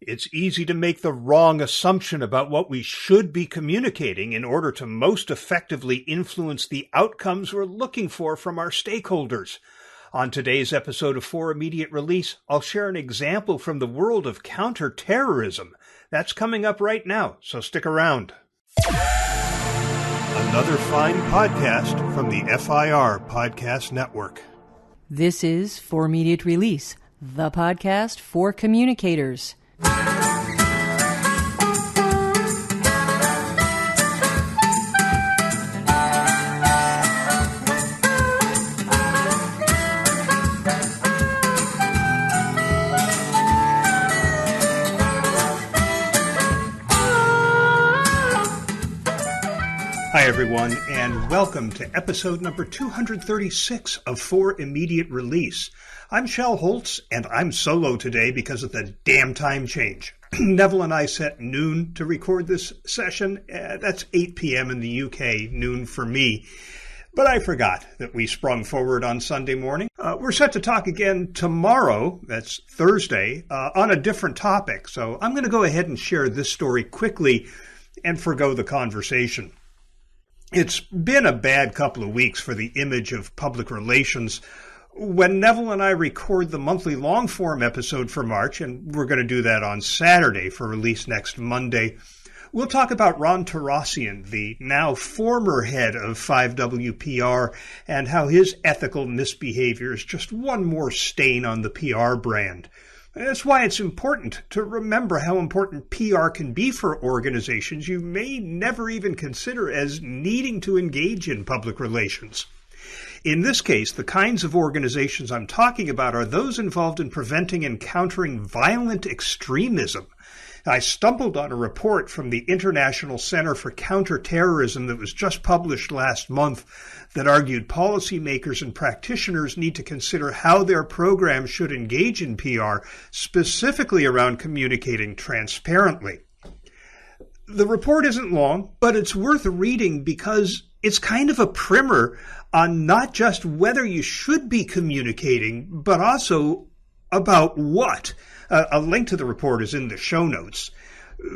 It's easy to make the wrong assumption about what we should be communicating in order to most effectively influence the outcomes we're looking for from our stakeholders. On today's episode of For Immediate Release, I'll share an example from the world of counterterrorism. That's coming up right now, so stick around. Another fine podcast from the FIR Podcast Network. This is For Immediate Release, the podcast for communicators. Hi, everyone, and welcome to episode number 236 of For Immediate Release. I'm Shel Holtz, and I'm solo today because of the damn time change. Neville and I set noon to record this session. That's 8 p.m. in the UK, noon for me. But I forgot that we sprung forward on Sunday morning. We're set to talk again tomorrow, that's Thursday, on a different topic. So I'm going to go ahead and share this story quickly and forgo the conversation. It's been a bad couple of weeks for the image of public relations. When Neville and I record the monthly long-form episode for March, and we're going to do that on Saturday for release next Monday, we'll talk about Ron Tarassian, the now former head of 5WPR, and how his ethical misbehavior is just one more stain on the PR brand. That's why it's important to remember how important PR can be for organizations you may never even consider as needing to engage in public relations. In this case, the kinds of organizations I'm talking about are those involved in preventing and countering violent extremism. I stumbled on a report from the International Center for Counterterrorism that was just published last month that argued policymakers and practitioners need to consider how their programs should engage in PR, specifically around communicating transparently. The report isn't long, but it's worth reading because it's kind of a primer on not just whether you should be communicating, but also about what. A link to the report is in the show notes.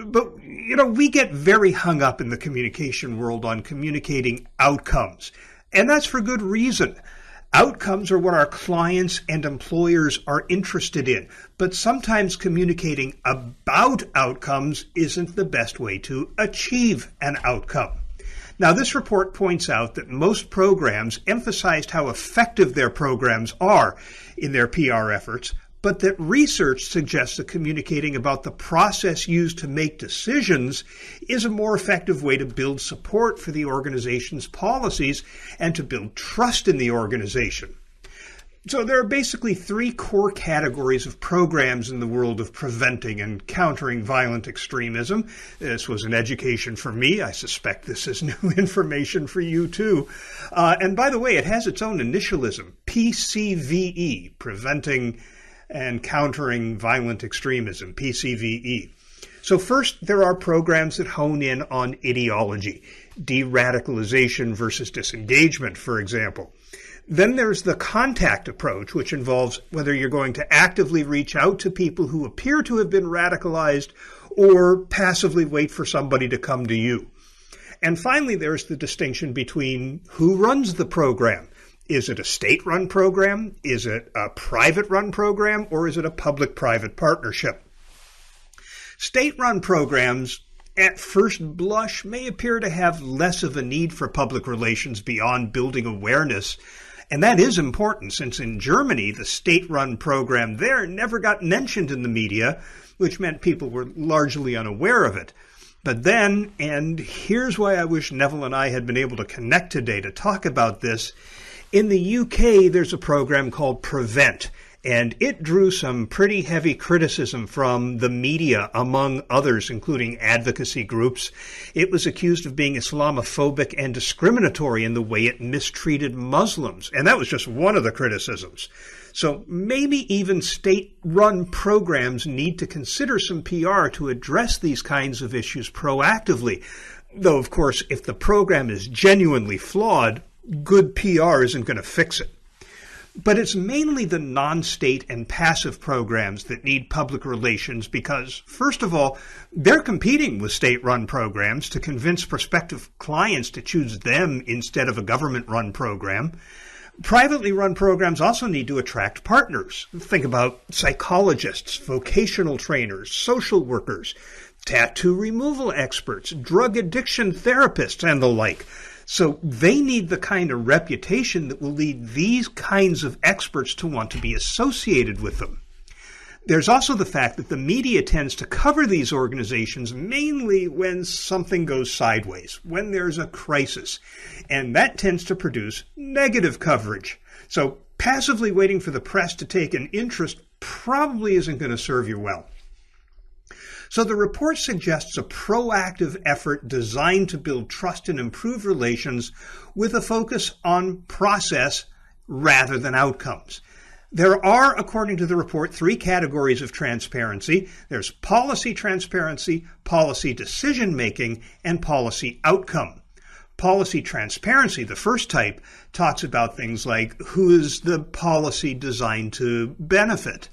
But, we get very hung up in the communication world on communicating outcomes. And that's for good reason. Outcomes are what our clients and employers are interested in. But sometimes communicating about outcomes isn't the best way to achieve an outcome. Now, this report points out that most programs emphasized how effective their programs are in their PR efforts, but that research suggests that communicating about the process used to make decisions is a more effective way to build support for the organization's policies and to build trust in the organization. So there are basically three core categories of programs in the world of preventing and countering violent extremism. This was an education for me. I suspect this is new information for you too. And by the way, it has its own initialism, PCVE, Preventing and Countering Violent Extremism, PCVE. So first, there are programs that hone in on ideology, de-radicalization versus disengagement, for example. Then there's the contact approach, which involves whether you're going to actively reach out to people who appear to have been radicalized or passively wait for somebody to come to you. And finally, there's the distinction between who runs the program. Is it a state-run program? Is it a private-run program? Or is it a public-private partnership? State-run programs, at first blush, may appear to have less of a need for public relations beyond building awareness. And that is important, since in Germany, the state-run program there never got mentioned in the media, which meant people were largely unaware of it. But then, and here's why I wish Neville and I had been able to connect today to talk about this, in the UK, there's a program called Prevent, and it drew some pretty heavy criticism from the media, among others, including advocacy groups. It was accused of being Islamophobic and discriminatory in the way it mistreated Muslims, and that was just one of the criticisms. So maybe even state-run programs need to consider some PR to address these kinds of issues proactively. Though, of course, if the program is genuinely flawed, good PR isn't going to fix it. But it's mainly the non-state and passive programs that need public relations because, first of all, they're competing with state-run programs to convince prospective clients to choose them instead of a government-run program. Privately run programs also need to attract partners. Think about psychologists, vocational trainers, social workers, tattoo removal experts, drug addiction therapists, and the like. So they need the kind of reputation that will lead these kinds of experts to want to be associated with them. There's also the fact that the media tends to cover these organizations mainly when something goes sideways, when there's a crisis, and that tends to produce negative coverage. So passively waiting for the press to take an interest probably isn't going to serve you well. So the report suggests a proactive effort designed to build trust and improve relations with a focus on process rather than outcomes. There are, according to the report, 3 categories of transparency. There's policy transparency, policy decision-making, and policy outcome. Policy transparency, the first type, talks about things like who is the policy designed to benefit.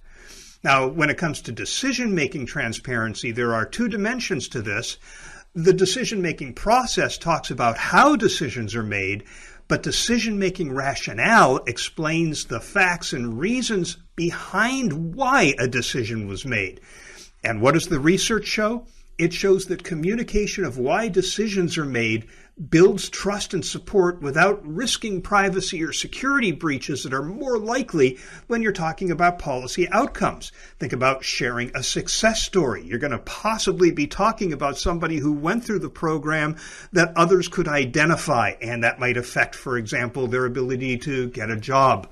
Now, when it comes to decision-making transparency, there are 2 dimensions to this. The decision-making process talks about how decisions are made, but decision-making rationale explains the facts and reasons behind why a decision was made. And what does the research show? It shows that communication of why decisions are made builds trust and support without risking privacy or security breaches that are more likely when you're talking about policy outcomes. Think about sharing a success story. You're going to possibly be talking about somebody who went through the program that others could identify, and that might affect, for example, their ability to get a job.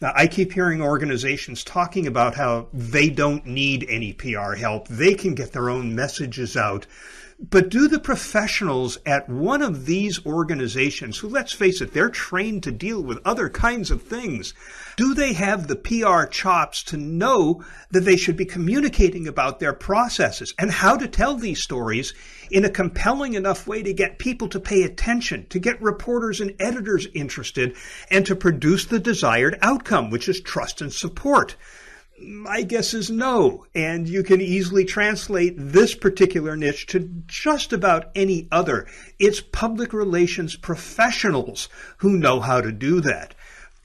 Now, I keep hearing organizations talking about how they don't need any PR help. They can get their own messages out. But do the professionals at one of these organizations, who, let's face it, they're trained to deal with other kinds of things, do they have the PR chops to know that they should be communicating about their processes and how to tell these stories in a compelling enough way to get people to pay attention, to get reporters and editors interested, and to produce the desired outcome, which is trust and support? My guess is no, and you can easily translate this particular niche to just about any other. It's public relations professionals who know how to do that.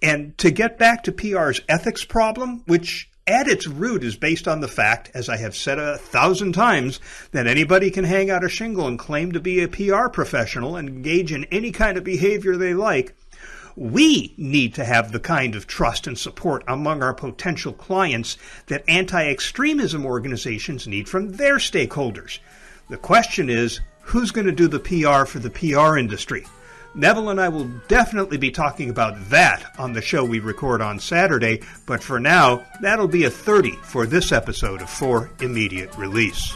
And to get back to PR's ethics problem, which at its root is based on the fact, as I have said 1,000 times, that anybody can hang out a shingle and claim to be a PR professional and engage in any kind of behavior they like, we need to have the kind of trust and support among our potential clients that anti-extremism organizations need from their stakeholders. The question is, who's going to do the PR for the PR industry? Neville and I will definitely be talking about that on the show we record on Saturday, but for now, that'll be a 30 for this episode of For Immediate Release.